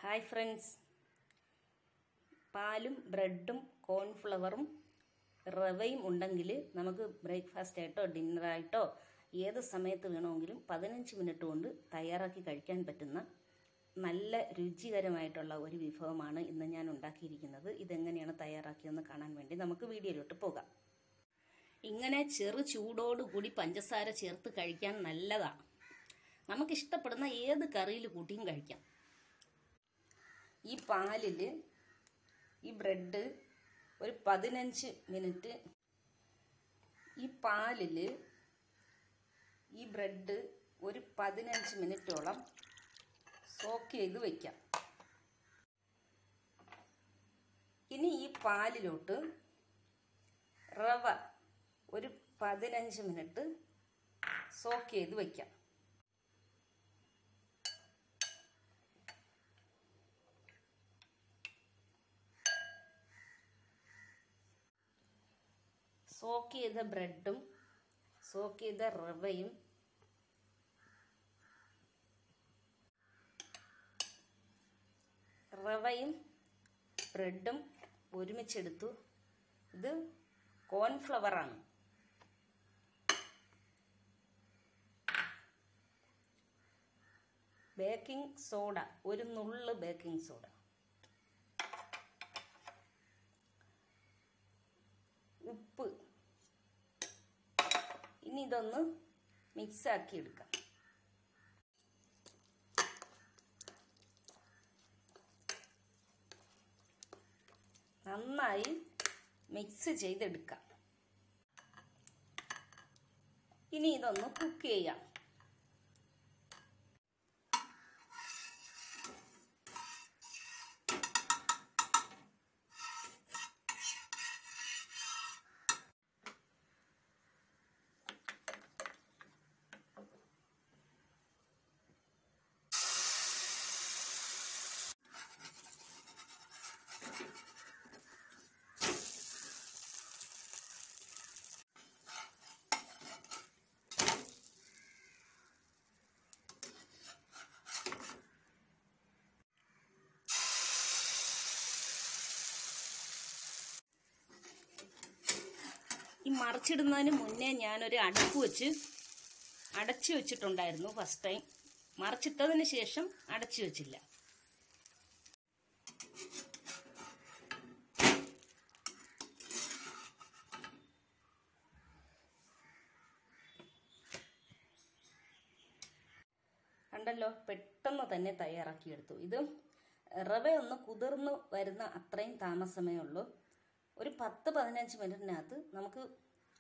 Hi friends, പാലും ബ്രെഡും കോൺഫ്ലവറും റവയും ഉണ്ടെങ്കിൽ നമുക്ക് ബ്രേക്ക്ഫാസ്റ്റ് ആയിട്ടോ ഡിന്നറായിട്ടോ ഏത് സമയത്ത് വേണമെങ്കിലും 15 മിനിറ്റ് കൊണ്ട് തയ്യാറാക്കി കഴിക്കാൻ പറ്റുന്ന നല്ല രുചികരമായിട്ടുള്ള ഒരു വിഭവമാണ് ഇന്ന് ഞാൻ ഉണ്ടാക്കിയിരിക്കുന്നത്. ഇതെങ്ങനെയാണ് തയ്യാറാക്കിയതെന്ന് കാണാൻ വേണ്ടി നമുക്ക് വീഡിയോയിലോട്ട് പോകാം. ഇങ്ങനെ ചെറു ചൂടോടുകൂടി പഞ്ചസാര ചേർത്ത് കഴിക്കാൻ നല്ലതാണ്. നമുക്കിഷ്ടപ്പെടുന്ന ഏത് കറിയിൽ കൂട്ടിയും കഴിക്കാം. ഈ പാലിൽ ഈ ബ്രെഡ് ഒരു 15 മിനിറ്റ് ഈ ബ്രെഡ് ഒരു 15 മിനിറ്റോളം സോക്ക് ചെയ്ത് വയ്ക്കാം. ഇനി ഈ പാലിലോട്ട് റവ ഒരു 15 മിനിറ്റ് സോക്ക് ചെയ്ത് വയ്ക്കാം. സോക്ക് ചെയ്ത ബ്രെഡും സോക്ക് ചെയ്ത റവയും ബ്രെഡും ഒരുമിച്ചെടുത്തു. ഇത് കോൺഫ്ലവറാണ്. ബേക്കിംഗ് സോഡ, ഒരു നുള്ള് ബേക്കിംഗ് സോഡ, ഉപ്പ്. ഇനി ഇതൊന്ന് മിക്സാക്കി എടുക്കാം. നന്നായി മിക്സ് ചെയ്തെടുക്കാം. ഇനി ഇതൊന്ന് കുക്ക് ചെയ്യാം. ഈ മറിച്ചിടുന്നതിന് മുന്നേ ഞാനൊരു അടുപ്പ് വെച്ച് അടച്ചു വെച്ചിട്ടുണ്ടായിരുന്നു. ഫസ്റ്റ് ടൈം മറിച്ചിട്ടതിന് ശേഷം അടച്ചു വെച്ചില്ല. കണ്ടല്ലോ, പെട്ടെന്ന് തന്നെ തയ്യാറാക്കിയെടുത്തു. ഇത് റവ ഒന്ന് കുതിർന്ന് വരുന്ന അത്രയും താമസമേ ഉള്ളൂ. ഒരു 10-15 മിനിറ്റിനകത്ത് നമുക്ക്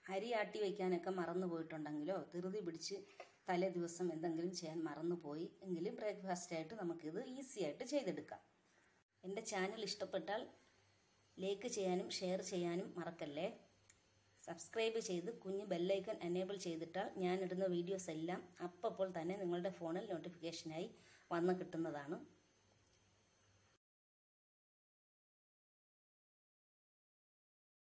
അരി ആട്ടി വയ്ക്കാനൊക്കെ മറന്നു പോയിട്ടുണ്ടെങ്കിലോ ധൃതി പിടിച്ച് തലേ ദിവസം എന്തെങ്കിലും ചെയ്യാൻ മറന്നു പോയി എങ്കിലും ബ്രേക്ക്ഫാസ്റ്റ് ആയിട്ട് നമുക്കിത് ഈസി ആയിട്ട് ചെയ്തെടുക്കാം. എൻ്റെ ചാനൽ ഇഷ്ടപ്പെട്ടാൽ ലൈക്ക് ചെയ്യാനും ഷെയർ ചെയ്യാനും മറക്കല്ലേ. സബ്സ്ക്രൈബ് ചെയ്ത് കുഞ്ഞ് ബെല്ലൈക്കൺ എനേബിൾ ചെയ്തിട്ടാൽ ഞാനിടുന്ന വീഡിയോസ് എല്ലാം അപ്പോൾ തന്നെ നിങ്ങളുടെ ഫോണിൽ നോട്ടിഫിക്കേഷനായി വന്ന് കിട്ടുന്നതാണ്.